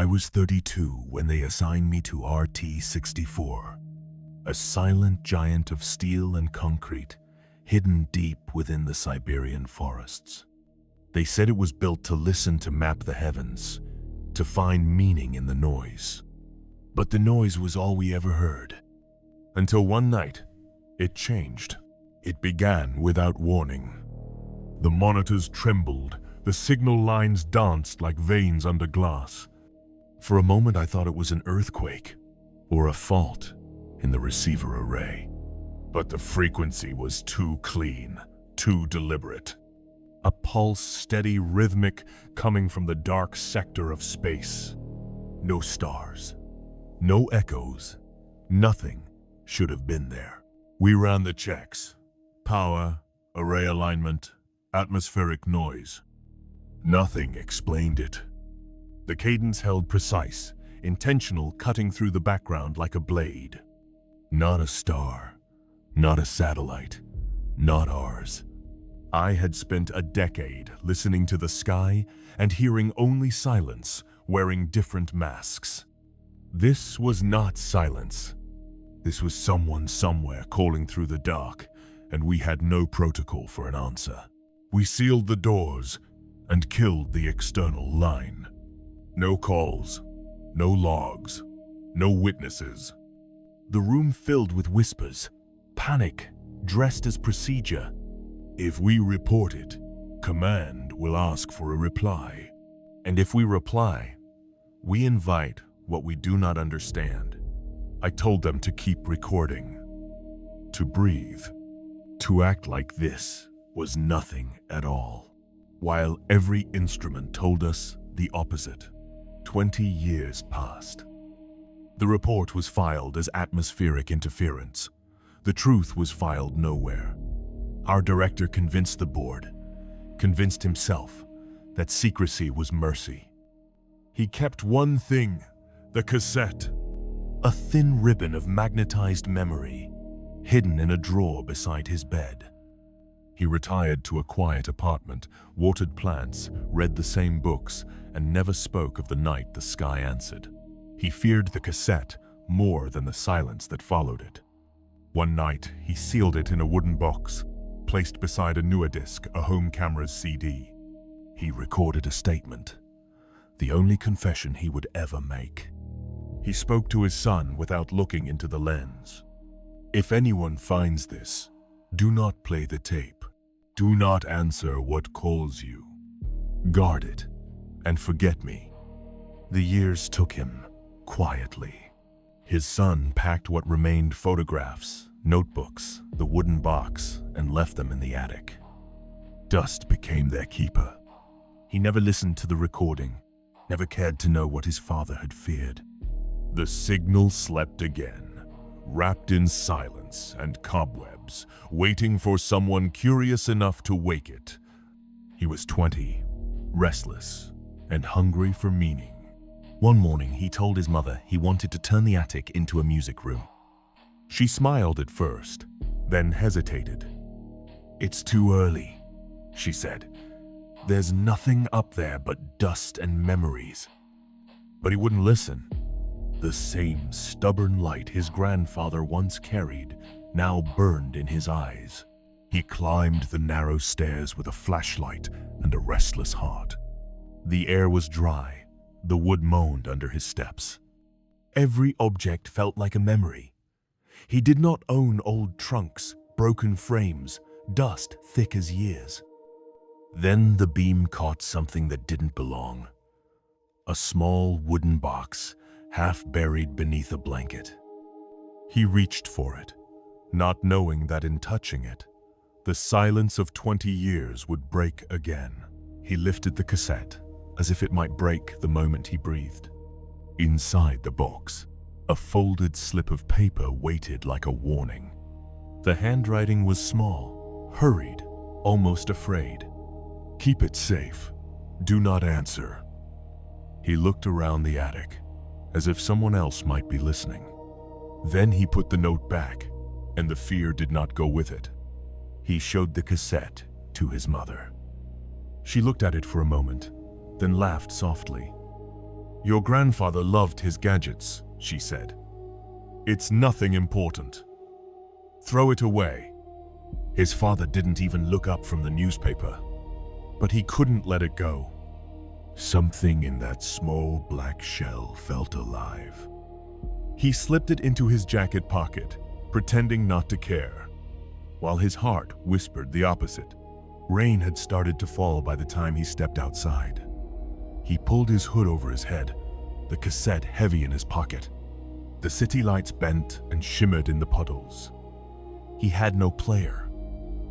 I was 32 when they assigned me to RT-64, a silent giant of steel and concrete, hidden deep within the Siberian forests. They said it was built to listen, to map the heavens, to find meaning in the noise. But the noise was all we ever heard. Until one night, it changed. It began without warning. The monitors trembled, the signal lines danced like veins under glass. For a moment I thought it was an earthquake or a fault in the receiver array. But the frequency was too clean, too deliberate. A pulse, steady, rhythmic, coming from the dark sector of space. No stars, no echoes, nothing should have been there. We ran the checks. Power, array alignment, atmospheric noise. Nothing explained it. The cadence held precise, intentional, cutting through the background like a blade. Not a star, not a satellite, not ours. I had spent a decade listening to the sky and hearing only silence, wearing different masks. This was not silence. This was someone somewhere calling through the dark, and we had no protocol for an answer. We sealed the doors and killed the external line. No calls, no logs, no witnesses. The room filled with whispers, panic dressed as procedure. If we report it, command will ask for a reply. And if we reply, we invite what we do not understand. I told them to keep recording, to breathe, to act like this was nothing at all, while every instrument told us the opposite. 20 years passed. The report was filed as atmospheric interference. The truth was filed nowhere. Our director convinced the board, convinced himself, that secrecy was mercy. He kept one thing, the cassette. A thin ribbon of magnetized memory, hidden in a drawer beside his bed. He retired to a quiet apartment, watered plants, read the same books, and never spoke of the night the sky answered. He feared the cassette more than the silence that followed it. One night, he sealed it in a wooden box, placed beside a newer disc, a home camera's CD. He recorded a statement, the only confession he would ever make. He spoke to his son without looking into the lens. If anyone finds this, do not play the tape. Do not answer what calls you. Guard it and forget me. The years took him quietly. His son packed what remained, photographs, notebooks, the wooden box, and left them in the attic. Dust became their keeper. He never listened to the recording, never cared to know what his father had feared. The signal slept again, wrapped in silence and cobwebs, waiting for someone curious enough to wake it. He was 20, restless, and hungry for meaning. One morning, he told his mother he wanted to turn the attic into a music room. She smiled at first, then hesitated. "It's too early," she said. "There's nothing up there but dust and memories." But he wouldn't listen. The same stubborn light his grandfather once carried now burned in his eyes. He climbed the narrow stairs with a flashlight and a restless heart. The air was dry, the wood moaned under his steps. Every object felt like a memory. He did not own old trunks, broken frames, dust thick as years. Then the beam caught something that didn't belong. A small wooden box, half buried beneath a blanket. He reached for it, not knowing that in touching it, the silence of 20 years would break again. He lifted the cassette, as if it might break the moment he breathed. Inside the box, a folded slip of paper waited like a warning. The handwriting was small, hurried, almost afraid. "Keep it safe. Do not answer." He looked around the attic, as if someone else might be listening. Then he put the note back, and the fear did not go with it. He showed the cassette to his mother. She looked at it for a moment, then laughed softly. "Your grandfather loved his gadgets," she said. "It's nothing important. Throw it away." His father didn't even look up from the newspaper, but he couldn't let it go. Something in that small black shell felt alive. He slipped it into his jacket pocket, pretending not to care, while his heart whispered the opposite. Rain had started to fall by the time he stepped outside. He pulled his hood over his head, the cassette heavy in his pocket. The city lights bent and shimmered in the puddles. He had no player,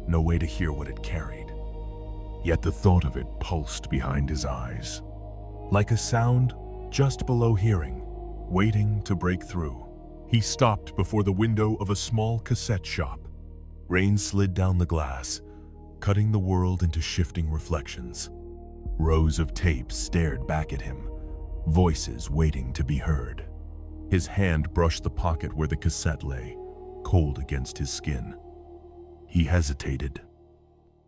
no way to hear what it carried. Yet the thought of it pulsed behind his eyes, like a sound just below hearing, waiting to break through. He stopped before the window of a small cassette shop. Rain slid down the glass, cutting the world into shifting reflections. Rows of tapes stared back at him, voices waiting to be heard. His hand brushed the pocket where the cassette lay, cold against his skin. He hesitated.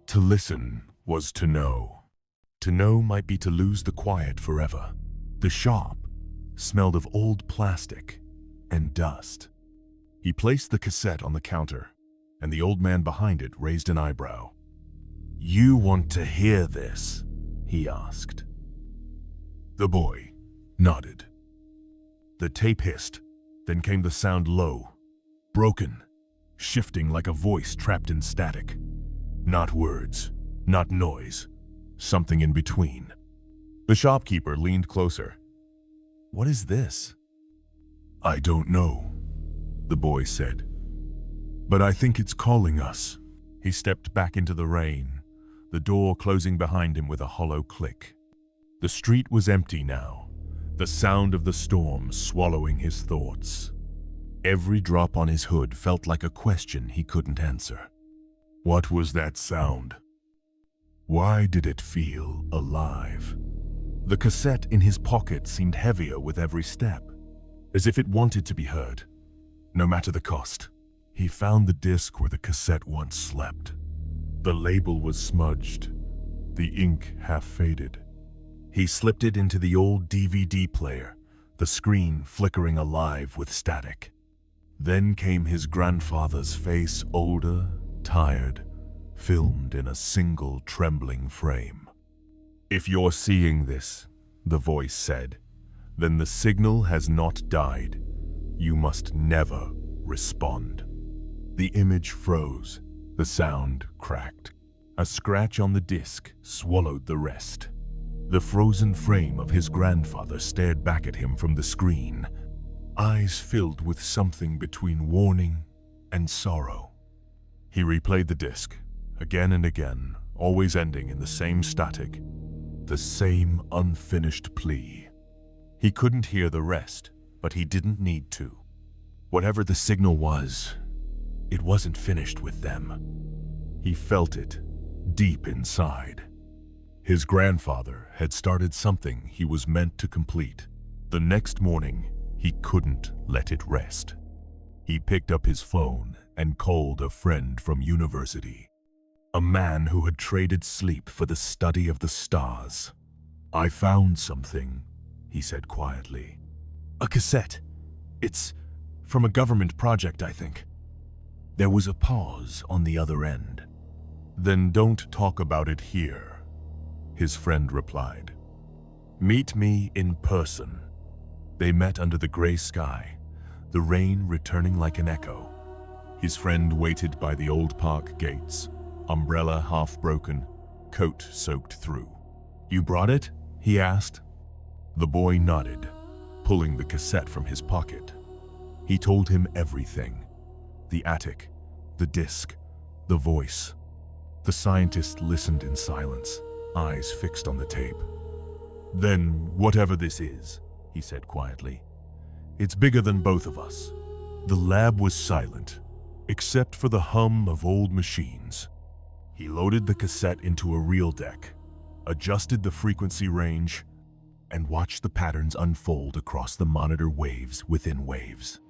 To listen was to know. To know might be to lose the quiet forever. The shop smelled of old plastic and dust. He placed the cassette on the counter, and the old man behind it raised an eyebrow. "You want to hear this?" he asked. The boy nodded. The tape hissed, then came the sound low, broken, shifting like a voice trapped in static. Not words, not noise, something in between. The shopkeeper leaned closer. "What is this?" "I don't know," the boy said. "But I think it's calling us." He stepped back into the rain, the door closing behind him with a hollow click. The street was empty now, the sound of the storm swallowing his thoughts. Every drop on his hood felt like a question he couldn't answer. What was that sound? Why did it feel alive? The cassette in his pocket seemed heavier with every step, as if it wanted to be heard, no matter the cost. He found the disc where the cassette once slept. The label was smudged, the ink half faded. He slipped it into the old DVD player, the screen flickering alive with static. Then came his grandfather's face, older, tired, filmed in a single trembling frame. "If you're seeing this," the voice said, "then the signal has not died. You must never respond." The image froze. The sound cracked. A scratch on the disc swallowed the rest. The frozen frame of his grandfather stared back at him from the screen, eyes filled with something between warning and sorrow. He replayed the disc, again and again, always ending in the same static, the same unfinished plea. He couldn't hear the rest, but he didn't need to. Whatever the signal was, it wasn't finished with them. He felt it, deep inside. His grandfather had started something he was meant to complete. The next morning, he couldn't let it rest. He picked up his phone and called a friend from university, a man who had traded sleep for the study of the stars. "I found something," he said quietly. "A cassette. It's from a government project, I think." There was a pause on the other end. "Then don't talk about it here," his friend replied. "Meet me in person." They met under the gray sky, the rain returning like an echo. His friend waited by the old park gates, umbrella half broken, coat soaked through. "You brought it?" he asked. The boy nodded, pulling the cassette from his pocket. He told him everything. The attic, the disc, the voice. The scientist listened in silence, eyes fixed on the tape. "Then, whatever this is," he said quietly, "it's bigger than both of us." The lab was silent, except for the hum of old machines. He loaded the cassette into a reel deck, adjusted the frequency range, and watched the patterns unfold across the monitor waves within waves.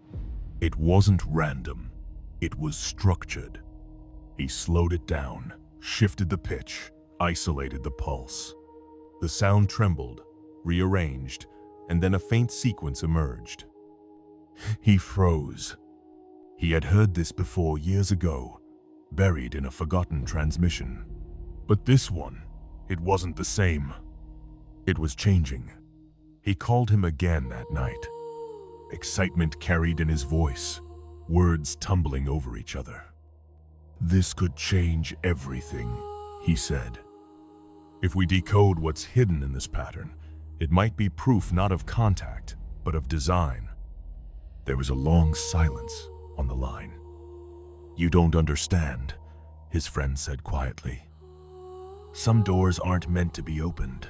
It wasn't random, it was structured. He slowed it down, shifted the pitch, isolated the pulse. The sound trembled, rearranged, and then a faint sequence emerged. He froze. He had heard this before years ago, buried in a forgotten transmission. But this one, it wasn't the same. It was changing. He called him again that night. Excitement carried in his voice, words tumbling over each other. "This could change everything," he said. "If we decode what's hidden in this pattern, it might be proof not of contact, but of design." There was a long silence on the line. "You don't understand," his friend said quietly. "Some doors aren't meant to be opened."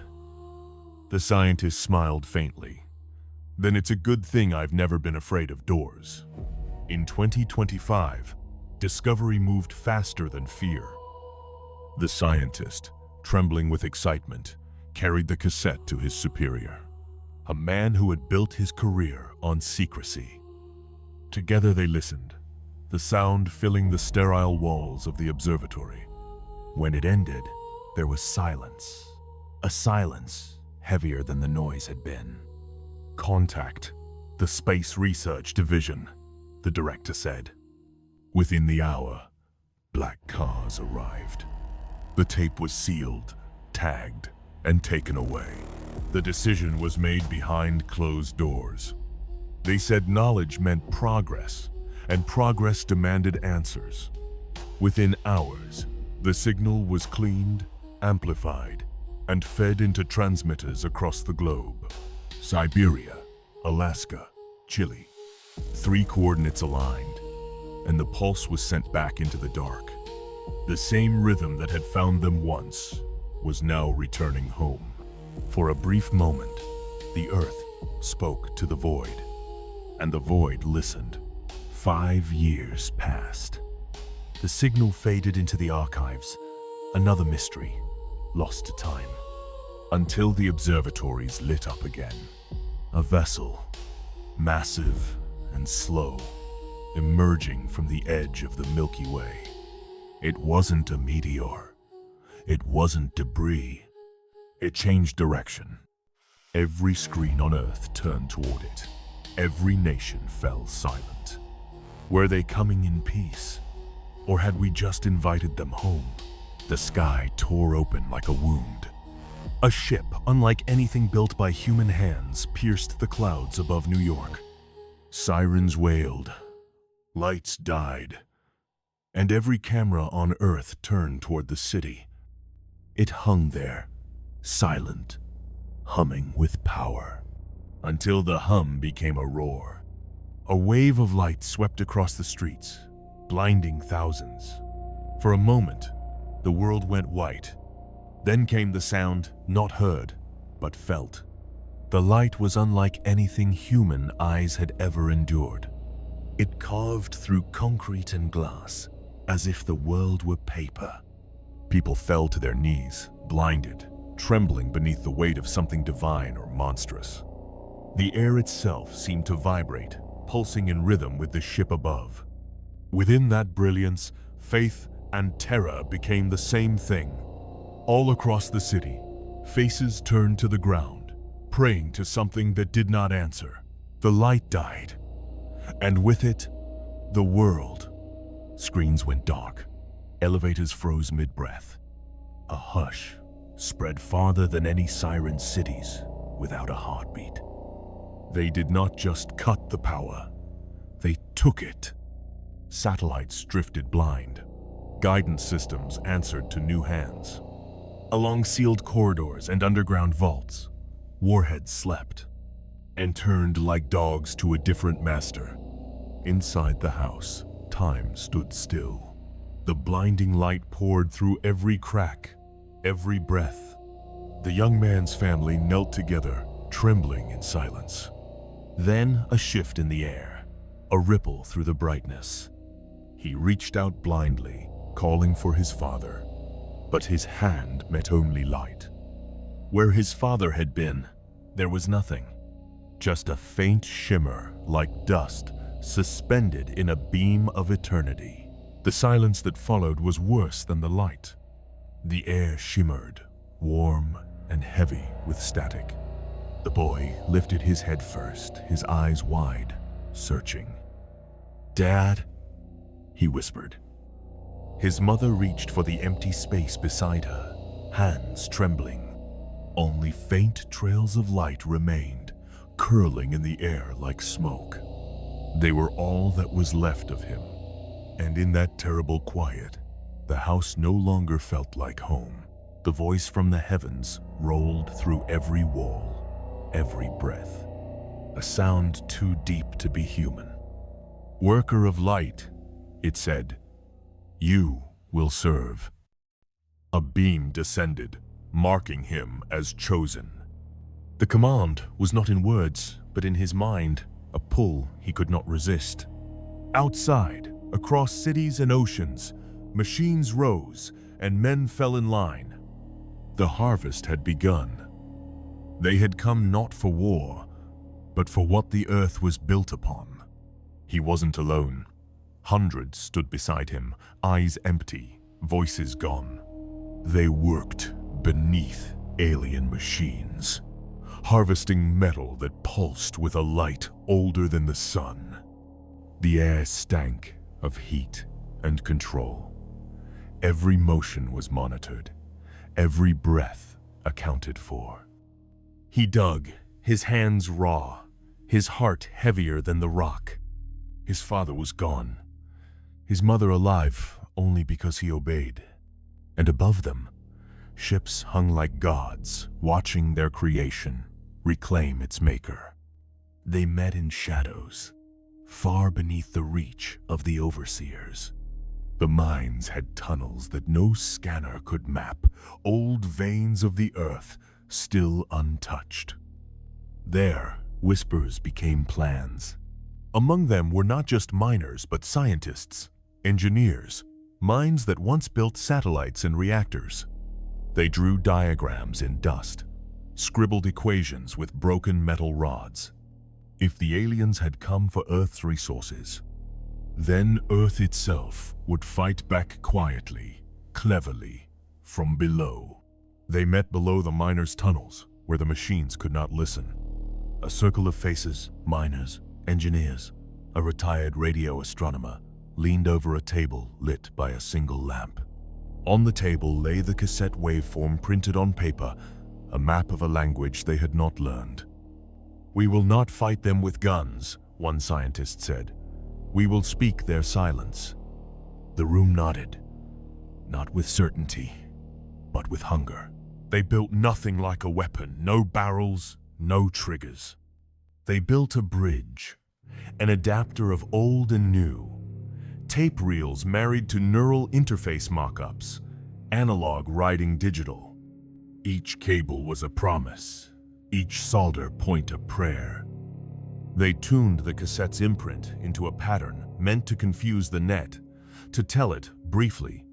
The scientist smiled faintly. "Then it's a good thing I've never been afraid of doors." In 2025, discovery moved faster than fear. The scientist, trembling with excitement, carried the cassette to his superior, a man who had built his career on secrecy. Together they listened, the sound filling the sterile walls of the observatory. When it ended, there was silence. A silence heavier than the noise had been. "Contact the Space Research Division," the director said. Within the hour, black cars arrived. The tape was sealed, tagged, and taken away. The decision was made behind closed doors. They said knowledge meant progress, and progress demanded answers. Within hours, the signal was cleaned, amplified, and fed into transmitters across the globe. Siberia, Alaska, Chile. 3 coordinates aligned, and the pulse was sent back into the dark. The same rhythm that had found them once was now returning home. For a brief moment, the Earth spoke to the void, and the void listened. 5 years passed. The signal faded into the archives, another mystery, lost to time, until the observatories lit up again. A vessel, massive and slow, emerging from the edge of the Milky Way. It wasn't a meteor. It wasn't debris. It changed direction. Every screen on Earth turned toward it. Every nation fell silent. Were they coming in peace? Or had we just invited them home? The sky tore open like a wound. A ship, unlike anything built by human hands, pierced the clouds above New York. Sirens wailed. Lights died. And every camera on Earth turned toward the city. It hung there, silent, humming with power, until the hum became a roar. A wave of light swept across the streets, blinding thousands. For a moment, the world went white. Then came the sound not heard, but felt. The light was unlike anything human eyes had ever endured. It carved through concrete and glass, as if the world were paper. People fell to their knees, blinded, trembling beneath the weight of something divine or monstrous. The air itself seemed to vibrate, pulsing in rhythm with the ship above. Within that brilliance, faith and terror became the same thing. All across the city, faces turned to the ground, praying to something that did not answer. The light died, and with it, the world. Screens went dark. Elevators froze mid-breath. A hush spread farther than any siren cities without a heartbeat. They did not just cut the power, they took it. Satellites drifted blind. Guidance systems answered to new hands. Along sealed corridors and underground vaults, warheads slept and turned like dogs to a different master. Inside the house, time stood still. The blinding light poured through every crack, every breath. The young man's family knelt together, trembling in silence. Then a shift in the air, a ripple through the brightness. He reached out blindly, calling for his father, but his hand met only light. Where his father had been, there was nothing, just a faint shimmer like dust suspended in a beam of eternity. The silence that followed was worse than the light. The air shimmered, warm and heavy with static. The boy lifted his head first, his eyes wide, searching. "Dad?" he whispered. His mother reached for the empty space beside her, hands trembling. Only faint trails of light remained, curling in the air like smoke. They were all that was left of him. And in that terrible quiet, the house no longer felt like home. The voice from the heavens rolled through every wall, every breath. A sound too deep to be human. "Worker of light," it said, "you will serve." A beam descended, marking him as chosen. The command was not in words, but in his mind, a pull he could not resist. Outside, across cities and oceans, machines rose and men fell in line. The harvest had begun. They had come not for war, but for what the earth was built upon. He wasn't alone. Hundreds stood beside him, eyes empty, voices gone. They worked beneath alien machines, harvesting metal that pulsed with a light older than the sun. The air stank of heat and control. Every motion was monitored, every breath accounted for. He dug, his hands raw, his heart heavier than the rock. His father was gone, his mother alive only because he obeyed. And above them, ships hung like gods, watching their creation reclaim its maker. They met in shadows, far beneath the reach of the overseers. The mines had tunnels that no scanner could map, old veins of the earth still untouched. There, whispers became plans. Among them were not just miners, but scientists, engineers, minds that once built satellites and reactors. They drew diagrams in dust, scribbled equations with broken metal rods. If the aliens had come for Earth's resources, then Earth itself would fight back quietly, cleverly, from below. They met below the miners' tunnels, where the machines could not listen. A circle of faces, miners, engineers, a retired radio astronomer, leaned over a table lit by a single lamp. On the table lay the cassette waveform printed on paper, a map of a language they had not learned. "We will not fight them with guns," one scientist said. "We will speak their silence." The room nodded, not with certainty, but with hunger. They built nothing like a weapon, no barrels, no triggers. They built a bridge, an adapter of old and new, tape reels married to neural interface mock-ups, analog riding digital. Each cable was a promise, each solder point a prayer. They tuned the cassette's imprint into a pattern meant to confuse the net, to tell it, briefly,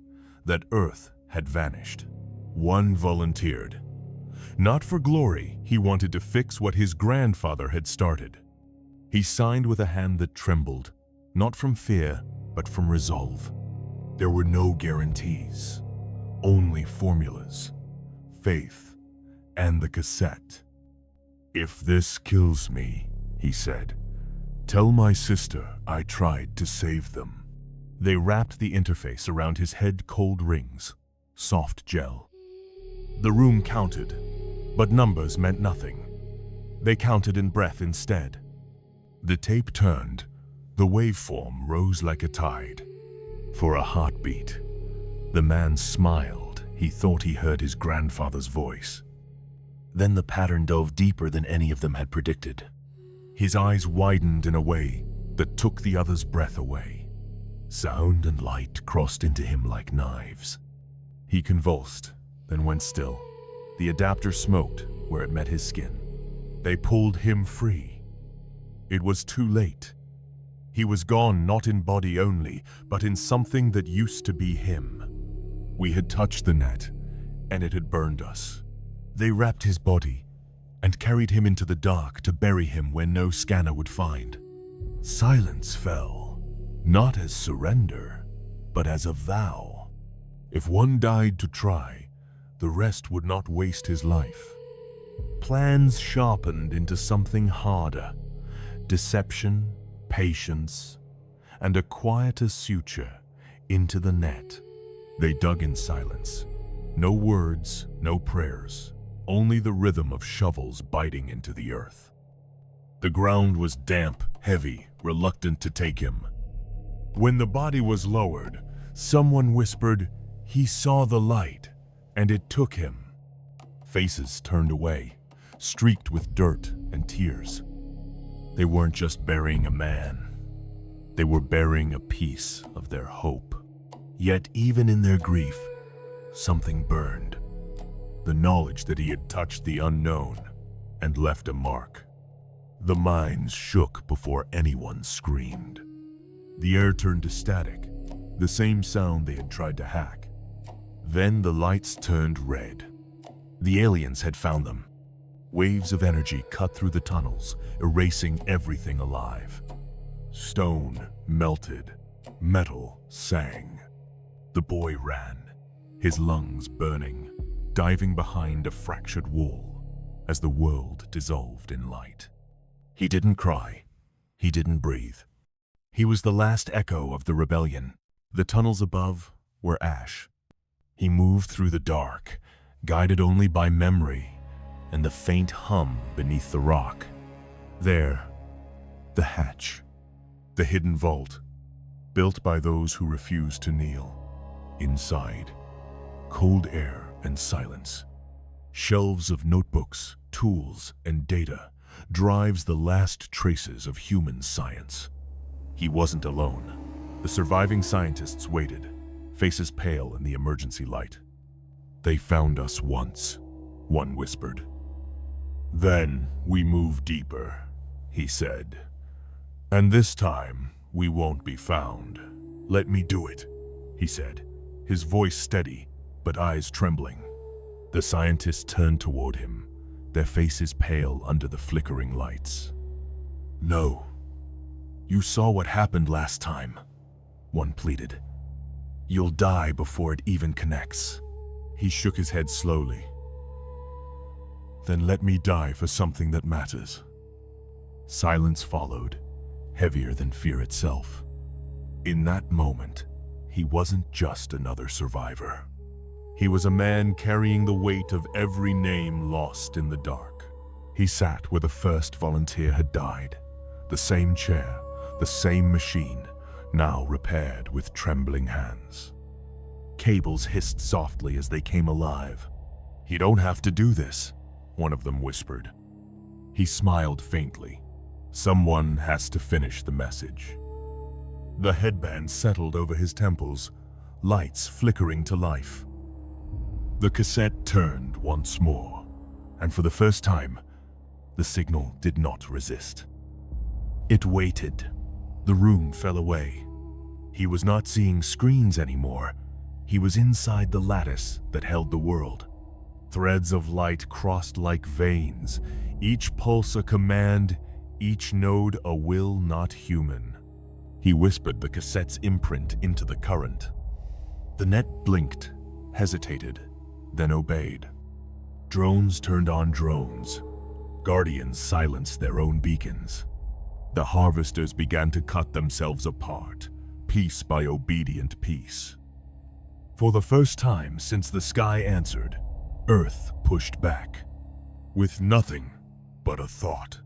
that Earth had vanished. One volunteered. Not for glory, he wanted to fix what his grandfather had started. He signed with a hand that trembled, not from fear, but from resolve. There were no guarantees, only formulas, faith, and the cassette. "If this kills me," he said, "tell my sister I tried to save them." They wrapped the interface around his head, cold rings, soft gel. The room counted, but numbers meant nothing. They counted in breath instead. The tape turned. The waveform rose like a tide. For a heartbeat, the man smiled. He thought he heard his grandfather's voice. Then the pattern dove deeper than any of them had predicted. His eyes widened in a way that took the other's breath away. Sound and light crossed into him like knives. He convulsed, then went still. The adapter smoked where it met his skin. They pulled him free. It was too late. He was gone not in body only, but in something that used to be him. We had touched the net, and it had burned us. They wrapped his body and carried him into the dark to bury him where no scanner would find. Silence fell, not as surrender, but as a vow. If one died to try, the rest would not waste his life. Plans sharpened into something harder: deception, patience, and a quieter suture into the net. They dug in silence. No words, no prayers, only the rhythm of shovels biting into the earth. The ground was damp, heavy, reluctant to take him. When the body was lowered, someone whispered, "He saw the light, and it took him." Faces turned away, streaked with dirt and tears. They weren't just burying a man. They were burying a piece of their hope. Yet even in their grief, something burned. The knowledge that he had touched the unknown and left a mark. The mines shook before anyone screamed. The air turned to static, the same sound they had tried to hack. Then the lights turned red. The aliens had found them. Waves of energy cut through the tunnels, erasing everything alive. Stone melted, metal sang. The boy ran, his lungs burning, diving behind a fractured wall as the world dissolved in light. He didn't cry. He didn't breathe. He was the last echo of the rebellion. The tunnels above were ash. He moved through the dark, guided only by memory and the faint hum beneath the rock. There, the hatch, the hidden vault, built by those who refused to kneel. Inside, cold air and silence. Shelves of notebooks, tools, and data, drives the last traces of human science. He wasn't alone. The surviving scientists waited, faces pale in the emergency light. "They found us once," one whispered. "Then we moved deeper," he said. "And this time, we won't be found." "Let me do it," he said, his voice steady, but eyes trembling. The scientists turned toward him, their faces pale under the flickering lights. "No. You saw what happened last time," one pleaded. "You'll die before it even connects." He shook his head slowly. "Then let me die for something that matters." Silence followed, heavier than fear itself. In that moment, he wasn't just another survivor. He was a man carrying the weight of every name lost in the dark. He sat where the first volunteer had died. The same chair, the same machine, now repaired with trembling hands. Cables hissed softly as they came alive. "You don't have to do this," one of them whispered. He smiled faintly. "Someone has to finish the message." The headband settled over his temples, lights flickering to life. The cassette turned once more, and for the first time, the signal did not resist. It waited. The room fell away. He was not seeing screens anymore. He was inside the lattice that held the world. Threads of light crossed like veins, each pulse a command, each node a will not human. He whispered the cassette's imprint into the current. The net blinked, hesitated, then obeyed. Drones turned on drones. Guardians silenced their own beacons. The harvesters began to cut themselves apart, piece by obedient piece. For the first time since the sky answered, Earth pushed back, with nothing but a thought.